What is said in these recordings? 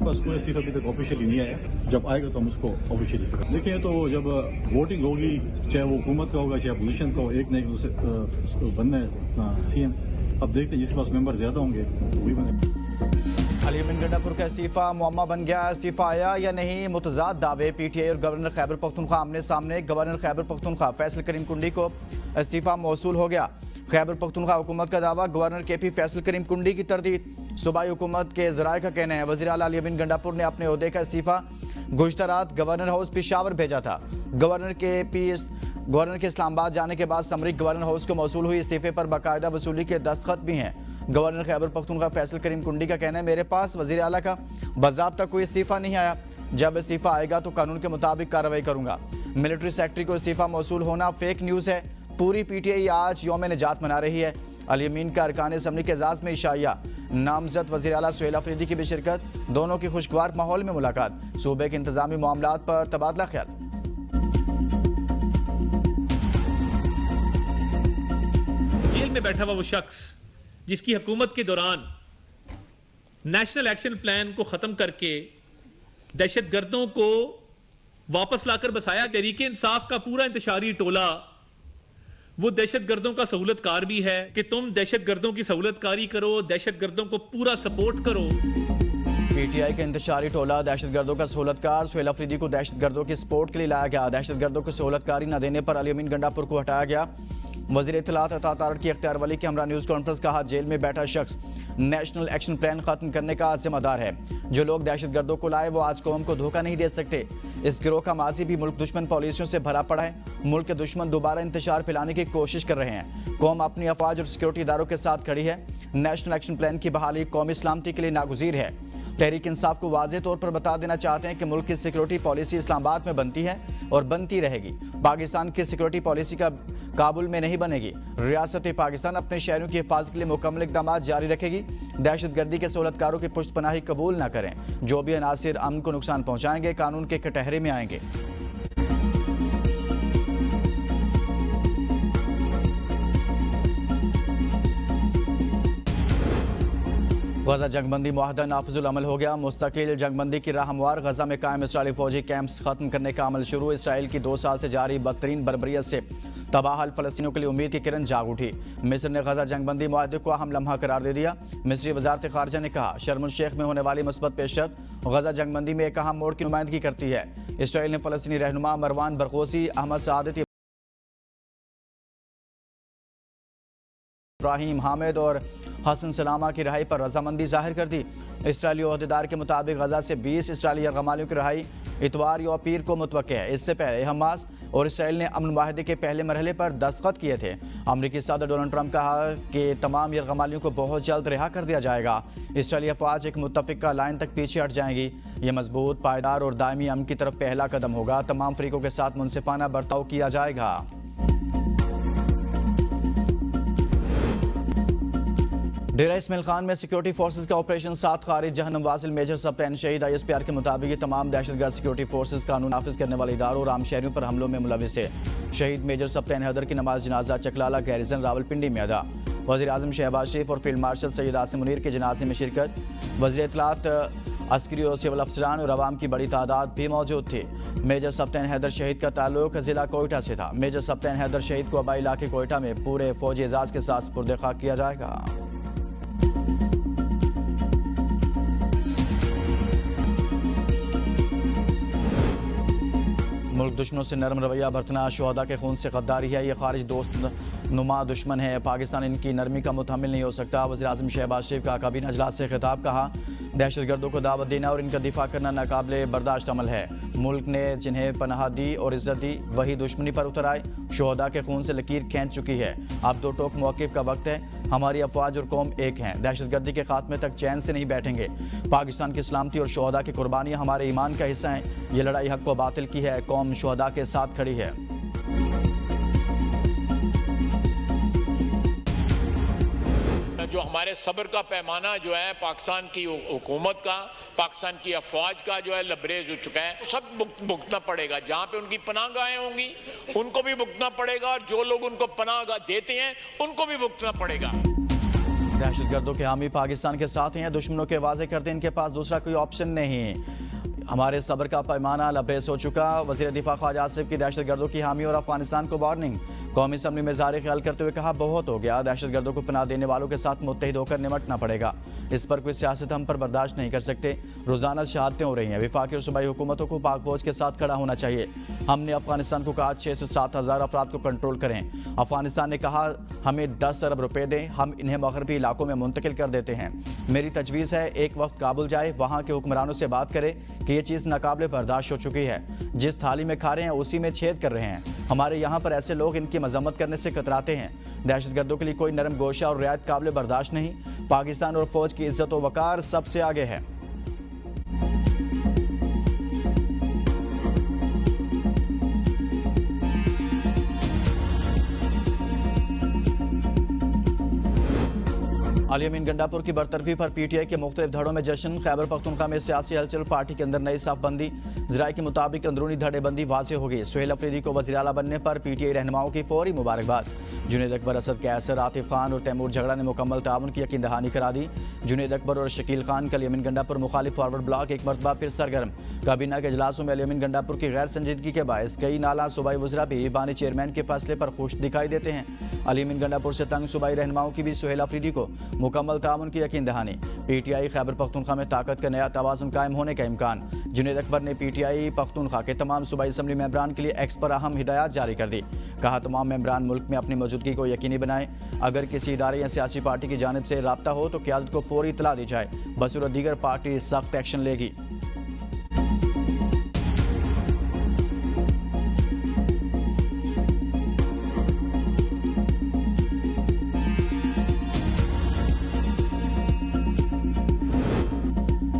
पास कोई इस्तीफा अभी तक ऑफिशियली नहीं आया, जब आएगा तो हम उसको ऑफिशियली देखिए। तो जब वोटिंग होगी, चाहे वो हुकूमत का होगा चाहे अपोजिशन का हो, एक न एक दूसरे बनना है सीएम। अब देखते हैं जिसके पास मेंबर ज्यादा होंगे तो वही बने। अली अमीन गंडापुर का इस्तीफा मुअम्मा बन गया। इस्तीफा आया या नहीं, मुतजाद दावे। पीटीआई और गवर्नर खैबर पख्तूनख्वा आमने सामने। गवर्नर खैबर पख्तूनख्वा फैसल करीम कुंडी को इस्तीफा मौसूल हो गया। खैबर पख्तूनख्वा हुकूमत का दावा, गवर्नर केपी फैसल करीम कुंडी की तरदीद। सूबाई हुकूमत के ज़राए का कहना है वज़ीर आला अली अमीन गंडापुर ने अपने ओहदे का इस्तीफा गुज़श्ता रात गवर्नर हाउस पेशावर भेजा था। गवर्नर के इस्लामाबाद जाने के बाद समरी गवर्नर हाउस को मौसूल हुई इस्तीफे पर बाकायदा वसूली के दस्तखत भी हैं। गवर्नर खैबर पख्तूनख्वा फैसल करीम कुंडी का कहना है मेरे पास वज़ीर आला का बाज़ाब्ता कोई इस्तीफ़ा नहीं आया। जब इस्तीफ़ा आएगा तो कानून के मुताबिक कार्रवाई करूंगा। मिलिट्री सेक्रेटरी को इस्तीफ़ा मौसूल होना फेक न्यूज़ है। पूरी पीटीआई आज यौम निजात मना रही है। अली अमीन का अरकान असम्बली के एजाज़ में इशाइया। नामजद वज़ीर आला सुहेल अफरीदी की भी शिरकत। दोनों की खुशगवार माहौल में मुलाकात। सूबे के इंतजामी मामलात पर तबादला ख्याल। जेल में बैठा हुआ वो शख्स जिसकी हुकूमत के दौरान नेशनल एक्शन प्लान को खत्म करके दहशतगर्दों को वापस लाकर बसाया। तहरीक इंसाफ का पूरा इंतशारी टोला वो दहशतगर्दों का सहूलतकार भी है कि तुम दहशतगर्दों की सहूलतकारी करो, दहशतगर्दों को पूरा सपोर्ट करो। पीटीआई का इंतशारी टोला दहशतगर्दों का सहूलतकार। सुहेल अफरीदी को दहशतगर्दों की सपोर्ट के लिए लाया गया। दहशतगर्दों को सहूलतकारी न देने पर अली अमीन गंडापुर को हटाया गया। वज़ीर इत्तलात अतातारट की अख्तियार वली के हमरा न्यूज़ कॉन्फ्रेंस कहा जेल में बैठा शख्स नेशनल एक्शन प्लान खत्म करने का जिम्मेदार है। जो लोग दहशतगर्दों को लाए वो आज कौम को धोखा नहीं दे सकते। इस गिरोह का माजी भी मुल्क दुश्मन पॉलिसियों से भरा पड़ा है। मुल्क के दुश्मन दोबारा इंतशार फैलाने की कोशिश कर रहे हैं। कौम अपनी अफवाज और सिक्योरिटी इदारों के साथ खड़ी है। नेशनल एक्शन प्लान की बहाली कौमी सलामती के लिए नागुज़ीर है। तहरीक इंसाफ को वाज़ेह तौर पर बता देना चाहते हैं कि मुल्क की सिक्योरिटी पॉलिसी इस्लामाबाद में बनती है और बनती रहेगी। पाकिस्तान की सिक्योरिटी पॉलिसी का काबुल में नहीं बनेगी। रियासत पाकिस्तान अपने शहरों की हिफाजत के लिए मुकम्मल इक़दाम जारी रखेगी। दहशतगर्दी के सहूलतकारों की पुष्टपनाही कबूल न करें। जो भी अनासिर अमन को नुकसान पहुँचाएंगे कानून के कटहरे में आएंगे। गजा जंगबंदी मुआहदा नाफिजुल अमल हो गया। मुस्तकिल जंगबंदी की राह हमवार। गजा में कायम इसराइली फौजी कैंप्स खत्म करने का अमल शुरू। इसराइल की 2 साल से जारी बदतरीन बर्बरियत से तबाहल फ़लस्तीनियों के लिए उम्मीद की किरण जाग उठी। मिस्र ने गजा जंगबंदी मुआहदे को अहम लम्हा करार दे दिया। मिस्री वजारत खारजा ने कहा शर्म अल शेख में होने वाली मुस्बत पेशरफ्त गजा जंगबंदी में एक अहम मोड़ की नुमाइंदगी करती है। इसराइल ने फ़लस्तीनी रहनुमा मरवान बरगोसी, अहमद सादत इब्राहिम हामिद और हसन सलामा की रिहाई पर रजामंदी जाहिर कर दी। इसराइली ओहदेदार के मुताबिक गजा से 20 इसराइली यरगमालियों की रिहाई इतवार या पीर को मुतवक्के है। इससे पहले हमास और इसराइल ने अमन मुआहदे के पहले मरहले पर दस्तखत किए थे। अमरीकी सदर डोनाल्ड ट्रंप कहा कि तमाम यरगमालियों को बहुत जल्द रिहा कर दिया जाएगा। इसराइली अफवाज एक मुत्तफ़िका लाइन तक पीछे हट जाएंगी। यह मजबूत, पायदार और दायमी अमन की तरफ पहला कदम होगा। तमाम फरीकों के साथ मुनसिफाना बर्ताव किया जाएगा। डेरा इस्माइल खान में सिक्योरिटी फोर्सेज का ऑपरेशन 7 खारिज जहन्नम वासिल। मेजर सब प्लान शहीद ISPR के मुताबिक ये तमाम दहशतगर्द सिक्योरिटी फोर्सेज कानून नाफिज करने वाले इदारों और आम शहरियों पर हमलों में मुलविस थे। शहीद मेजर सब प्लान हैदर की नमाज जनाजा चकलाला गैरिजन रावलपिंडी में अदा। वज़ीर आज़म शहबाज शरीफ और फील्ड मार्शल सैयद आसिम मुनीर के जनाजे में शिरकत। वज़ीर इत्तलात अस्करी और सिविल अफसरान और अवाम की बड़ी तादाद भी मौजूद थी। मेजर सप्तान हैदर शहीद का ताल्लुक जिला कोयटा से था। मेजर सप्तान हैदर शहीद को आबाई इलाके कोयटा में पूरे फौजी एजाज के साथ सुपुर्द खाक किया जाएगा। मुल्क दुश्मनों से नरम रवैया बरतना शुहदा के खून से गद्दारी है। ये खारिज दोस्त नुमा दुश्मन है। पाकिस्तान इनकी नरमी का मुतहम्मिल नहीं हो सकता। वज़ीर आज़म शहबाज शरीफ का काबीना अजलास से खिताब। कहा दहशतगर्दों को दावत देना और इनका दिफा करना नाकाबिले बर्दाश्त अमल है। मुल्क ने जिन्हें पनाह दी और इज्जत दी वही दुश्मनी पर उतर आए। शुहदा के खून से लकीर खींच चुकी है। अब दो टोक मौक़िफ़ का वक्त है। हमारी अफवाज और कौम एक हैं। दहशतगर्दी के खात्मे तक चैन से नहीं बैठेंगे। पाकिस्तान की सलामती और शुहदा की कुर्बानियाँ हमारे ईमान का हिस्सा हैं। ये लड़ाई हक़ व बातिल की है। कौम शुहदा के साथ खड़ी है। जो हमारे सब्र का पैमाना जो है पाकिस्तान की हुकूमत का, पाकिस्तान की अफवाज का जो है लबरेज हो चुका है। सब भुगतना पड़ेगा। जहाँ पे उनकी पनाहगाहें होंगी उनको भी भुगतना पड़ेगा और जो लोग उनको पनाहगाह देते हैं उनको भी भुगतना पड़ेगा। दहशतगर्दों के हामी पाकिस्तान के साथ हैं, दुश्मनों के वाजे करते इनके पास दूसरा कोई ऑप्शन नहीं। हमारे सब्र का पैमाना लबरेज हो चुका। वज़ीर दिफा ख्वाजा आसिफ की दहशतगर्दों की हामी और अफगानिस्तान को वार्निंग। कौमी असम्बली में ज़ाहिर ख्याल करते हुए कहा बहुत हो गया, दहशतगर्दों को पनाह देने वालों के साथ मुत्तहिद होकर निमटना पड़ेगा। इस पर कोई सियासत हम पर बर्दाश्त नहीं कर सकते। रोज़ाना शहादतें हो रही हैं। वफाकी और सूबाई हुकूमतों को पाक फौज के साथ खड़ा होना चाहिए। हमने अफगानिस्तान को कहा 6 से 7 हज़ार अफराद को कंट्रोल करें। अफगानिस्तान ने कहा हमें 10 अरब रुपए दें, हम इन्हें मगरबी इलाकों में मुंतकिल कर देते हैं। मेरी तजवीज़ है एक वक्त काबुल जाए, वहाँ के हुक्मरानों से बात करें कि ये चीज़ नाकाबिले बर्दाश्त हो चुकी है। जिस थाली में खा रहे हैं उसी में छेद कर रहे हैं। हमारे यहाँ पर ऐसे लोग इनकी मजम्मत करने से कतराते हैं। दहशतगर्दों के लिए कोई नरम गोशा और रियायत काबिल बर्दाश्त नहीं। पाकिस्तान और फौज की इज्जत व वकार सबसे आगे है। अली अमीन गंडापुर की बरतरफी पर पीटीआई के मुख्तलिफ धड़ों में जश्न। खैबर पख्तूनख्वा में सियासी हलचल, पार्टी के अंदर नई साफबंदी। ज़राए के मुताबिक अंदरूनी धड़ेबंदी वाज़ेह हो गई। सुहेल अफरीदी को वज़ीर आला बनने पर पीटीआई रहनुमाओं की फौरी मुबारकबाद। जुनैद अकबर, असद कैसर, आतिफ खान और तैमूर झगड़ा ने मुकम्मल ताउन की यकीन दहानी करा दी। जुनैद अकबर और शकील खान का अली अमीन गंडापुर मुखालिफ फॉरवर्ड ब्लॉक एक मरतबा फिर सरगर्म। काबीना के इजलासों में अली अमीन गंडापुर की गैर संजीदगी के बायस कई नाला सूबाई वज़रा भी बानी चेयरमैन के फैसले पर खुश दिखाई देते हैं। अली अमीन गंडापुर से तंग सूबाई रहनुमाओं की भी सुहेल अफरीदी को मुकम्मल ताउन की यकीन दहानी। पीटीआई खैबर पख्तूनख्वा में ताकत का नया तवाज़ुन कायम होने का इम्कान। जुनैद अकबर ने पीटीआई पख्तूनख्वा के तमाम सूबाई असम्बली मेंबरान के लिए एक्स पर अहम हिदायत जारी कर दी। कहा तमाम मेंबरान मुल्क में अपनी मौजूदगी को यकीनी बनाएं। अगर किसी इदारे या सियासी पार्टी की जानिब से राब्ता हो तो क़यादत को फौरी इत्तला दी जाए। बसूरत दीगर पार्टी सख्त एक्शन लेगी।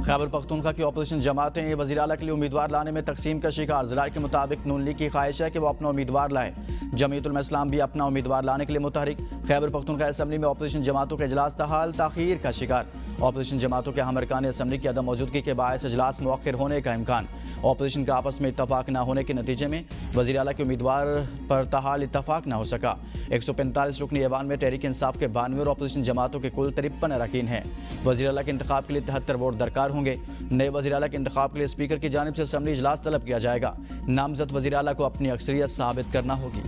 खैबर पख्तूनख्वा की अपोजिशन जमातें वज़ीर आला के लिए उम्मीदवार लाने में तकसीम का शिकार। ज़राए के मुताबिक नून लीग की ख्वाहिश है कि वो अपना उम्मीदवार लाए। जमीयत उलमा इस्लाम भी अपना उम्मीदवार लाने के लिए मुतहरिक। खैबर पख्तूनख्वा असम्बली में अपोजिशन जमातों का इजलास ताहाल ताखीर का शिकार। अपोजिशन जमातों के अहम अरकान असम्बली की अदम मौजूदगी के बायस इजलास मुअख्खर होने का इम्कान। अपोजिशन का आपस में इत्तफाक न होने के नतीजे में वज़ीर आला के उम्मीदवार पर ताहाल इत्तफाक न हो सका। 145 रुकनी ऐवान में तहरीक इंसाफ के 92 और अपोजिशन जमातों के कुल 53 अरकान हैं। वज़ीर आला के इंतखाब के लिए 73 वोट दरकार होंगे। नए वज़ीर आला के इंतखाब के लिए स्पीकर की जानिब से असम्बली इजलास तलब किया जाएगा। नामजद वज़ीर आला को अपनी अक्सरियत साबित करना होगी।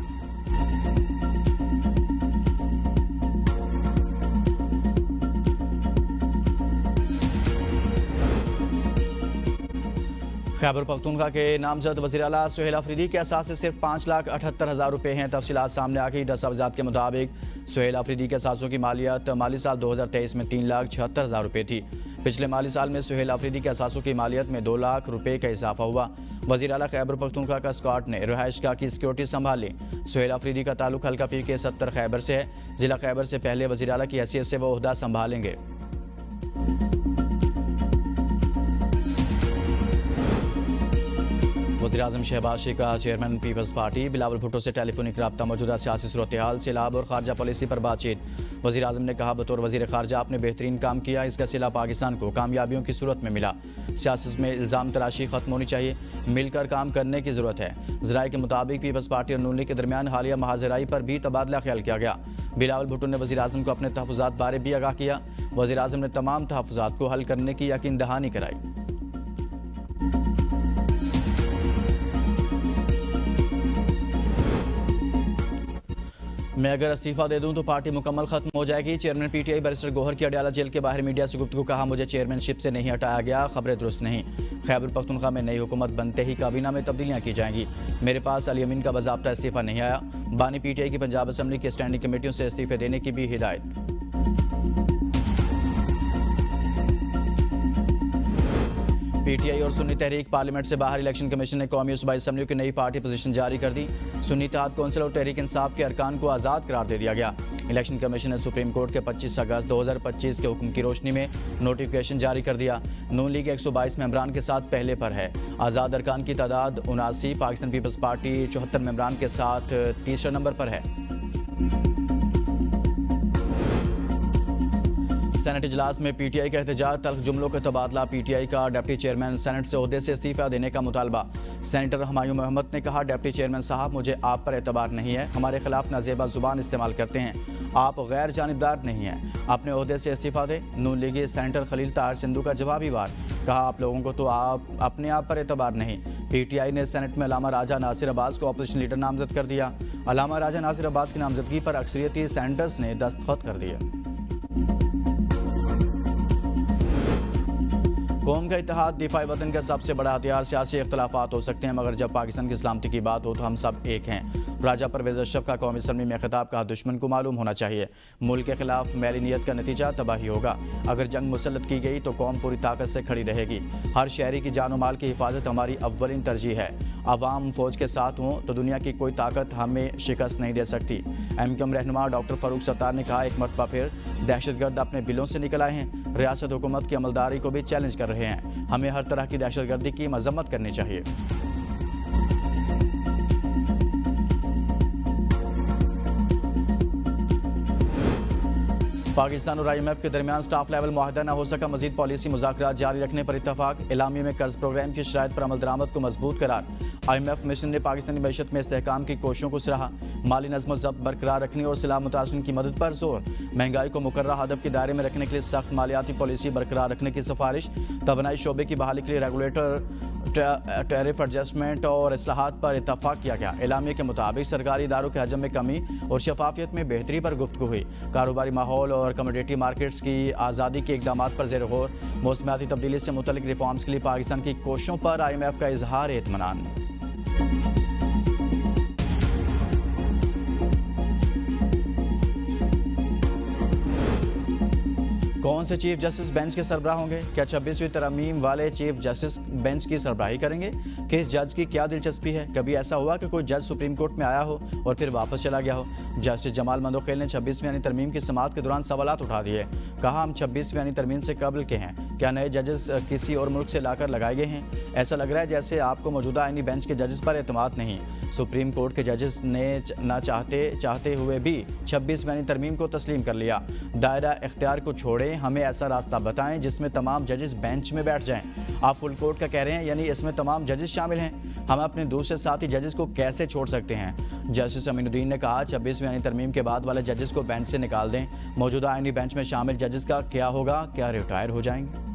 खैबर पख्तूनख्वा के नामजद वज़ीर आला सुहेल अफरीदी के असास से सिर्फ 5,78,000 रुपये हैं। तफसीलात सामने आ गई। दस्तावेज़ात के मुताबिक सुहेल अफरीदी के असासों की मालियत माली साल 2023 में 3,76,000 रुपये थी। पिछले माली साल में सुहेल अफरीदी के असासों की मालियत में 2 लाख रुपये का इजाफा हुआ। वज़ीर आला खैबर पख्तूनख्वा का स्क्वाड ने रिहाइशगाह की सिक्योरिटी संभाली। सुहेल अफरीदी का ताल्लुक हल्का पीर के 70 खैबर से है। जिला खैबर से पहले वज़ीर आला की हैसियत से वो ओहदा संभालेंगे। वज़ीर आज़म शहबाज शरीफ का चेयरमैन पीपल्स पार्टी। बिलावल भुट्टो से टेलीफोनिक रब्ता, मौजूदा सियासी सूरत हाल, सैलाब और खारजा पॉलिसी पर बातचीत। वज़ीर आज़म ने कहा बतौर वज़ीर खारजा आपने बेहतरीन काम किया, इसका सिला पाकिस्तान को कामयाबियों की सूरत में मिला। सियासत में इल्ज़ाम तराशी खत्म होनी चाहिए, मिलकर काम करने की ज़रूरत है। ज़राए के मुताबिक पीपल्स पार्टी और नून लीग के दरमियान हालिया महाजराई पर भी तबादला ख्याल किया गया। बिलावल भुट्टो ने वज़ीर आज़म को अपने तहफ़्फ़ुज़ात बारे भी आगाह किया। वज़ीर आज़म ने तमाम तहफ़्फ़ुज़ात को हल करने की यकीन दहानी कराई। मैं अगर इस्तीफ़ा दे दूं तो पार्टी मुकम्मल खत्म हो जाएगी। चेयरमैन पीटीआई बैरिस्टर गौहर की अडयाला जेल के बाहर मीडिया से गुफ्तगू। कहा मुझे चेयरमैनशिप से नहीं हटाया गया, खबरें दुरुस्त नहीं। खैबर पख्तूनख्वा में नई हुकूमत बनते ही काबीना में तब्दीलियाँ की जाएंगी। मेरे पास अली अमीन का बाज़ाब्ता इस्तीफ़ा नहीं आया। बानी पीटीआई की पंजाब असम्बली की स्टैंडिंग कमेटियों से इस्तीफ़े देने की भी हिदायत। पीटीआई और सुन्नी तहरीक पार्लियामेंट से बाहर। इलेक्शन कमीशन ने कौमी सूबाई असम्बलियों की नई पार्टी पोजीशन जारी कर दी। सुन्नी इत्तेहाद कौंसिल और तहरीक इंसाफ के अरकान को आज़ाद करार दे दिया गया। इलेक्शन कमीशन ने सुप्रीम कोर्ट के 25 अगस्त 2025 के हुक्म की रोशनी में नोटिफिकेशन जारी कर दिया। नून लीग 122 मेंबरान के साथ पहले पर है। आज़ाद अरकान की तादाद 79। पाकिस्तान पीपल्स पार्टी 74 मेंबरान के साथ तीसरे नंबर पर है। सेनेट इजलास में पीटीआई का एहतजाज, तल्ख जुमलों का तबादला। पीटीआई का डिप्टी चेयरमैन सेनेट से ओहदे से इस्तीफा देने का मुतालबा। सेनेटर हमायूं मोहम्मद ने कहा डिप्टी चेयरमैन साहब मुझे आप पर एतबार नहीं है, हमारे खिलाफ नाजेबा जुबान इस्तेमाल करते हैं। आप गैर जानिबदार नहीं हैं, अपने ओहदे से इस्तीफा दें। नून लीगी सेनेटर खलील ताहिर सिंधु का जवाबी वार, कहा आप लोगों को तो आप अपने आप पर एतबार नहीं। पीटीआई ने सेनेट में अलामा राजा नासिर अब्बास को अपोजिशन लीडर नामजद कर दिया। अलामा राजा नासिर अब्बास की नामजदगी पर अक्सरियती सेनेटर्स ने दस्तखत कर दिए। कौम का इत्तेहाद दिफाई वतन का सबसे बड़ा हथियार। सियासी इख्तलाफात हो सकते हैं मगर जब पाकिस्तान की सलामती की बात हो तो हम सब एक हैं। राजा परवेज अशरफ का कौमी असम्बली में खिताब, कहा दुश्मन को मालूम होना चाहिए मुल्क के खिलाफ मैली नीयत का नतीजा तबाही होगा। अगर जंग मुसल्लत की गई तो कौम पूरी ताकत से खड़ी रहेगी। हर शहरी की जान और माल की हिफाजत हमारी अव्वलीन तरजीह है। अवाम फौज के साथ हों तो दुनिया की कोई ताकत हमें शिकस्त नहीं दे सकती। एमक्यूएम रहनुमा डॉक्टर फारूक सत्तार ने कहा एक मरतबा फिर दहशतगर्द अपने बिलों से निकल आए हैं। रियासत हुकूमत की अमलदारी को भी चैलेंज कर रहे हैं। हमें हर तरह की दहशतगर्दी की मजम्मत करनी चाहिए। पाकिस्तान और IMF के दरमियान स्टाफ लेवल मुआहदा न हो सका। मजीद पॉलिसी मुज़ाकरात जारी रखने पर इत्तफाक। एलामिया में कर्ज प्रोग्राम की शराइत पर अमल दरामद को मजबूत करार। IMF मिशन ने पाकिस्तानी मईशत में इस्तेहकाम की कोशिशों को सराहा। माली नज़्म ज़ब्त बरकरार रखने और सिलाह मुतासिरीन की मदद पर जोर। महंगाई को मुकर्रर हदफ के दायरे में रखने के लिए सख्त मालियाती पॉलिसी बरकरार रखने की सिफारिश। तवानाई शोबे की बहाली के लिए रेगुलेटर टैरिफ एडजस्टमेंट और इस्लाहात पर इत्तफाक किया गया। एलामिया के मुताबिक सरकारी इदारों के हजम में कमी और शफाफियत में बेहतरी पर गुफ्तगू हुई। कारोबारी माहौल और कमोडिटी मार्केट्स की आज़ादी के इकदाम पर ज़ेर गौर। मौसमियाती तब्दीली से मुतल्लिक रिफॉर्म्स के लिए पाकिस्तान की कोशिशों पर IMF का इजहार इत्मीनान। कौन से चीफ जस्टिस बेंच के सरबराह होंगे? क्या 26वीं तरमीम वाले चीफ जस्टिस बेंच की सरबराही करेंगे? किस जज की क्या दिलचस्पी है? कभी ऐसा हुआ कि कोई जज सुप्रीम कोर्ट में आया हो और फिर वापस चला गया हो? जस्टिस जमाल मंदोखेल ने 26वीं यानी तरमीम की समाअत के दौरान सवालात उठा दिए। कहा हम 26वीं यानी तरमीम से कबल के हैं। क्या नए जजेस किसी और मुल्क से लाकर लगाए गए हैं? ऐसा लग रहा है जैसे आपको मौजूदा आईनी बेंच के जजेस पर एतमाद नहीं। सुप्रीम कोर्ट के जजेस ने न चाहते हुए भी 26वीं यानी तरमीम को तस्लीम कर लिया। दायरा इख्तियार को छोड़े, हमें ऐसा रास्ता बताएं जिसमें तमाम जजेस बेंच में बैठ जाएं। आप फुल कोर्ट का कह रहे हैं यानी इसमें तमाम जजेस शामिल हैं। हम अपने दूसरे साथी जजेस को कैसे छोड़ सकते हैं? जस्टिस अमीनुद्दीन ने कहा 26वीं यानी तरमीम के बाद वाले जजेस को बेंच से निकाल दें। मौजूदा आईनी बेंच में शामिल जजेस का क्या होगा? क्या रिटायर हो जाएंगे?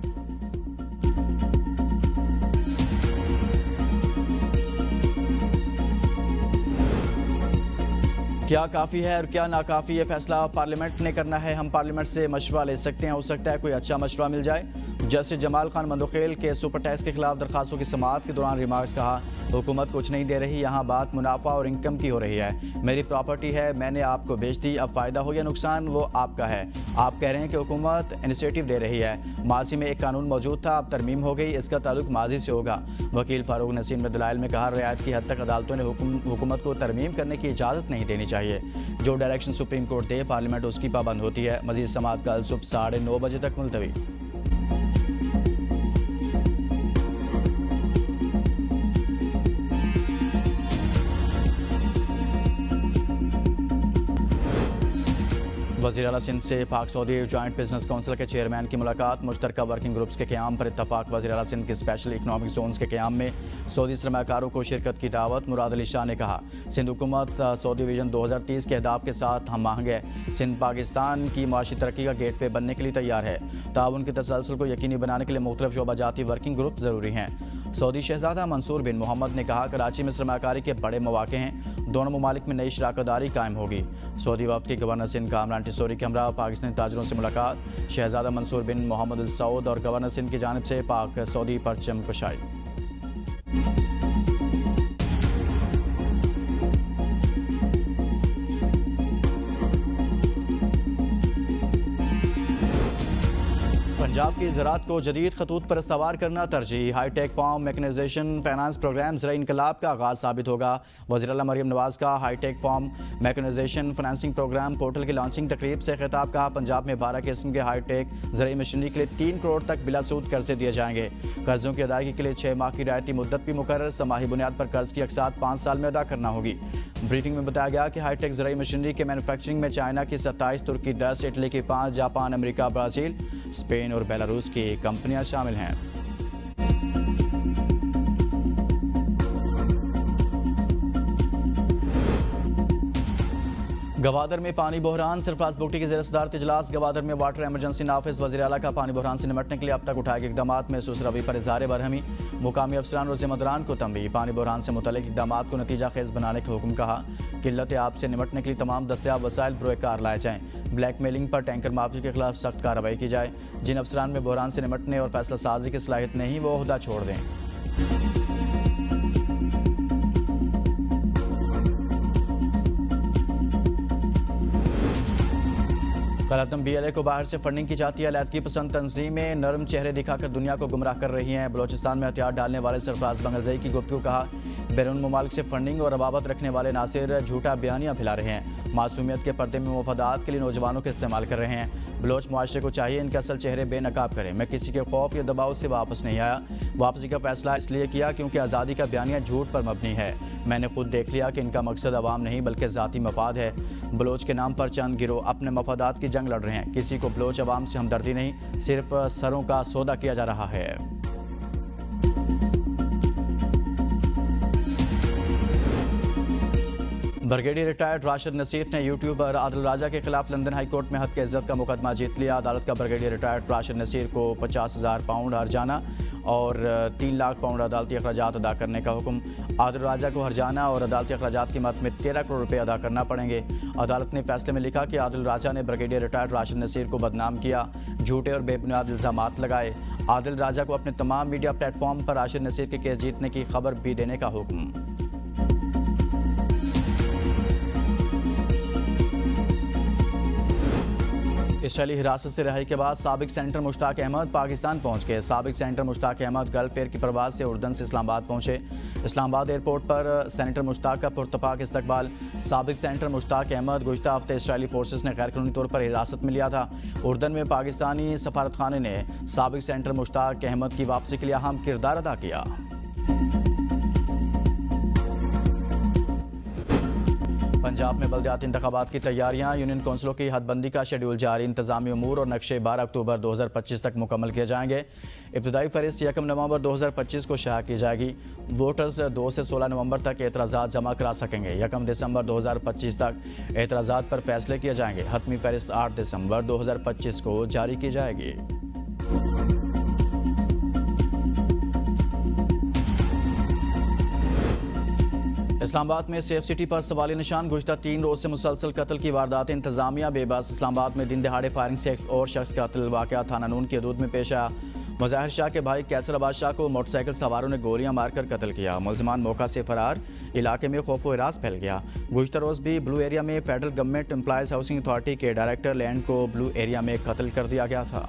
क्या काफ़ी है और क्या नाकाफ़ी, ये फैसला पार्लियामेंट ने करना है। हम पार्लियामेंट से मशवरा ले सकते हैं, हो सकता है कोई अच्छा मशवरा मिल जाए। जस्टिस जमाल खान मंदोखेल के सुपर टैक्स के खिलाफ दरखास्तों की समाअत के दौरान रिमार्क्स, कहा हुकूमत कुछ नहीं दे रही, यहाँ बात मुनाफा और इनकम की हो रही है। मेरी प्रॉपर्टी है, मैंने आपको बेच दी, अब फ़ायदा हो या नुकसान वो आपका है। आप कह रहे हैं कि हुकूमत इनिशिएटिव दे रही है। माजी में एक कानून मौजूद था, अब तरमीम हो गई, इसका ताल्लुक माजी से होगा। वकील फारूक नसीम ने दलाइल में कहा रियायत की हद तक अदालतों ने हुकूमत को तरमीम करने की इजाज़त नहीं देनी चाहिए। जो डायरेक्शन सुप्रीम कोर्ट दे पार्लियामेंट उसकी पाबंद होती है। मजीद समाअत कल सुबह 9:30 बजे तक मुलतवी। वज़ीर आला सिंध से पाक सऊदी जॉइंट बिजनेस काउंसिल के चेयरमैन की मुलाकात। मुश्तरका वर्किंग ग्रुप्स के क़याम पर इत्तफाक। वज़ीर आला सिंध के स्पेशल इकनॉमिक जोन्स के क़याम में सऊदी सरमायाकारों को शिरकत की दावत। मुराद अली शाह ने कहा सिंध हुकूमत सऊदी विजन 2030 के अहदाफ के साथ हम आहंग है। सिंध पाकिस्तान की माशी तरक्की का गेटवे बनने के लिए तैयार है। ताउन के तसलसल को यकीनी बनाने के लिए मुख्तलिफ शोबाजाती वर्किंग ग्रुप ज़रूरी हैं। सऊदी शहजादा मंसूर बिन मोहम्मद ने कहा कराची में सरमायाकारी के बड़े मौके हैं, दोनों ममालिक में नई शराकतदारी कायम होगी। सऊदी वफ्द के गवर्नर सिंध कामरान टिसोरी के हमरा पाकिस्तानी ताजरों से मुलाकात। शहजादा मंसूर बिन मोहम्मद सऊद और गवर्नर सिंध की जानिब से पाक सऊदी परचम कुशाई। पंजाब की ज़राअत को जदीद खतूत पर इस्तेमाल करना तरजीह। High tech farm mechanization finance program ज़रा इनकलाब का आगाज़ साबित होगा। वज़ीर आला मरियम नवाज़ का high tech farm mechanization financing program portal की लॉन्चिंग तकरीब से खिताब। कहा पंजाब में 12 किस्म के हाईटेक ज़राई मशीनरी के लिए 3 करोड़ तक बिलासूद कर्जे दिए जाएंगे। कर्जों की अदायगी के लिए 6 माह की रियायती मुद्दत भी मुकर्रर। समाही बुनियाद पर कर्ज की अक़सात 5 साल में अदा करना होगी। ब्रीफिंग में बताया गया कि हाईटेक ज़राई मशीनरी के मैनुफैक्चरिंग में चाइना की 27, तुर्की 10, इटली की 5, जापान, अमेरिका, ब्राज़ील, स्पेन और बेलारूस की कंपनियां शामिल हैं। गवादर में पानी बहरान, सरफराज बुगटी के ज़ेर-ए-सदारत इजलास। गवादर में वाटर इमरजेंसी नाफिज। वज़ीर आला का पानी बहरान से निमटने के लिए अब तक उठाए गए इक़दाम में महसूस रवि पर इज़हार बरहमी। मुकामी अफसरान और ज़िम्मेदारान को तंबीह। पानी बहरान से मुतल्लिक़ इक़दाम को नतीजा खेज़ बनाने का हुक्म। कहा किल्लत आब से निमटने के लिए तमाम दस्तयाब वसाइल बरोए-कार लाए जाएँ। ब्लैक मेलिंग पर टैंकर माफी के खिलाफ सख्त कार्रवाई की जाए। जिन अफसरान में बहरान से निमटने और फैसला साजी की सलाहियत नहीं, वो ओहदा छोड़ दें। कलातम BLA को बाहर से फंडिंग की जाती है। अलीहदगी पसंद तंजीमें नरम चेहरे दिखाकर दुनिया को गुमराह कर रही हैं। बलोचिस्तान में हथियार डालने वाले सरफराज बंगलजई की गुफ्तगू। कहा बैरून मुमालिक से फंडिंग और रबाबत रखने वाले नासिर झूठा बयानियाँ फैला रहे हैं। मासूमियत के पर्दे में मफादात के लिए नौजवानों को इस्तेमाल कर रहे हैं। बलोच मुआशरे को चाहिए इनके असल चेहरे बेनकाब करें। मैं किसी के खौफ या दबाव से वापस नहीं आया। वापसी का फैसला इसलिए किया क्योंकि आज़ादी का बयानिया झूठ पर मबनी है। मैंने खुद देख लिया कि इनका मकसद अवाम नहीं बल्कि ज़ाती मफाद है। बलोच के नाम पर चंद गिरोह अपने मफादात की जंग लड़ रहे हैं। किसी को बलोच अवाम से हमदर्दी नहीं, सिर्फ सरों का सौदा किया जा रहा है। ब्रिगेडियर रिटायर्ड राशिद नसीर ने यूट्यूबर आदिल राजा के खिलाफ लंदन हाई कोर्ट में हद के इज्जत का मुकदमा जीत लिया। अदालत का ब्रिगेडियर रिटायर्ड राशिद नसीर को 50,000 पाउंड हर्जाना और 3 लाख पाउंड अदालती अखराजात अदा करने का हुक्म। आदिल राजा को हर्जाना और अदालती अखराजात की मद में 13 करोड़ रुपये अदा करना पड़ेंगे। अदालत ने फैसले में लिखा कि आदिल राजा ने ब्रिगेडियर रिटायर्ड राशिद नसीर को बदनाम किया, झूठे और बेबुनियाद इल्ज़ामात लगाए। आदिल राजा को अपने तमाम मीडिया प्लेटफॉर्म पर राशिद नसीर के केस जीतने की खबर भी देने का हुक्म। इसराइली हिरासत से रिहाई के बाद साबिक सेनेटर मुश्ताक अहमद पाकिस्तान पहुंच गए। साबिक senator Mushtaq Ahmad Gulf Air की परवाज से उर्दन से इस्लामाबाद पहुंचे। इस्लामाबाद एयरपोर्ट पर सेनेटर मुश्ताक का पुरतपाक इस्तकबाल। साबिक सेनेटर मुश्ताक अहमद गुज़श्ता हफ्ते इसराइली फोर्सेस ने गैरकानूनी तौर पर हिरासत में लिया था। उर्दन में पाकिस्तानी सफारतखाने ने साबिक सेनेटर मुश्ताक अहमद की वापसी के लिए अहम किरदार अदा किया। पंजाब में बल्दियाती इंतखाबात की तैयारियां। यूनियन कौंसिलों की हदबंदी का शेड्यूल जारी। इंतजामी उमूर और नक्शे 12 अक्टूबर 2025 तक मुकम्मल किए जाएंगे। इब्तदाई फहरिस्त 1 नवंबर 2025 को शाया की जाएगी। वोटर्स 2 से 16 नवंबर तक एतराज़ात जमा करा सकेंगे। 1 दिसंबर 2025 तक एतराज़ात पर फैसले किए जाएंगे। हतमी फहरिस्त 8 दिसंबर 2025 को जारी की जाएगी। इस्लामाबाद में सेफ सिटी पर सवाली निशान। गुज़श्ता 3 रोज से मुसलसल कत्ल की वारदातें। इंतजामिया बेबस। इस्लामाबाद में दिन दहाड़े फायरिंग से एक और शख्स का कत्ल वाक़या थाना नून की हदूद में पेश आया। मुज़ाहिर शाह के भाई कैसराबाद शाह को मोटरसाइकिल सवारों ने गोलियां मारकर कत्ल किया। मुलजमान मौका से फरार। इलाके में खौफ व हिरास फैल गया। गुज़श्ता रोज़ भी ब्लू एरिया में federal government employees housing authority के डायरेक्टर लैंड को ब्लू एरिया में कत्ल कर दिया गया था।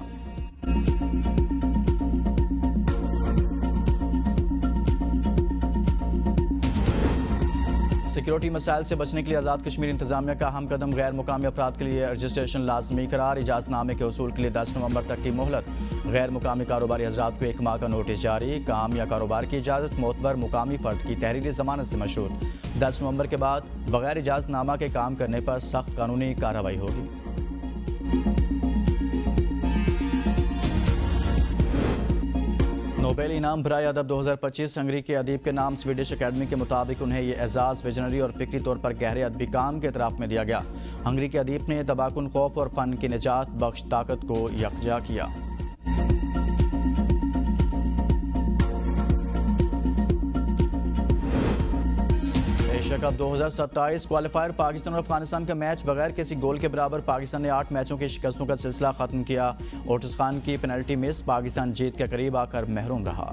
सिक्योरिटी मसाइल से बचने के लिए आज़ाद कश्मीर इंतजामिया का अहम कदम। गैर मुकामी अफराद के लिए रजिस्ट्रेशन लाजमी करार। इजाज़तनामे के उसूल के लिए 10 नवंबर तक की मोहलत। गैर मुकामी कारोबारी हज़रात को 1 माह का नोटिस जारी। काम या कारोबार की इजाज़त मोतबर मुकामी फ़र्द की तहरीरी ज़मानत से मशरूत। 10 नवंबर के बाद बगैर इजाज़तनामा के काम करने पर सख्त कानूनी कार्रवाई होगी। नोबेल इनाम बराए अदब 2025 हंगरी के अदीब के नाम। स्वीडिश अकेडमी के मुताबिक उन्हें यह एजाज़ विजनरी और फिक्री तौर पर गहरे अदबी काम के इतराफ़ में दिया गया। हंगरी के अदीब ने तबाकुन खौफ और फ़न की निजात बख्श ताकत को यकजा किया। Asia cup 2027 qualifier. पाकिस्तान और अफगानिस्तान का मैच बगैर किसी गोल के बराबर। पाकिस्तान ने 8 मैचों की शिकस्तों का सिलसिला खत्म किया। ओटिस खान की पेनल्टी मिस। पाकिस्तान जीत के करीब आकर महरूम रहा।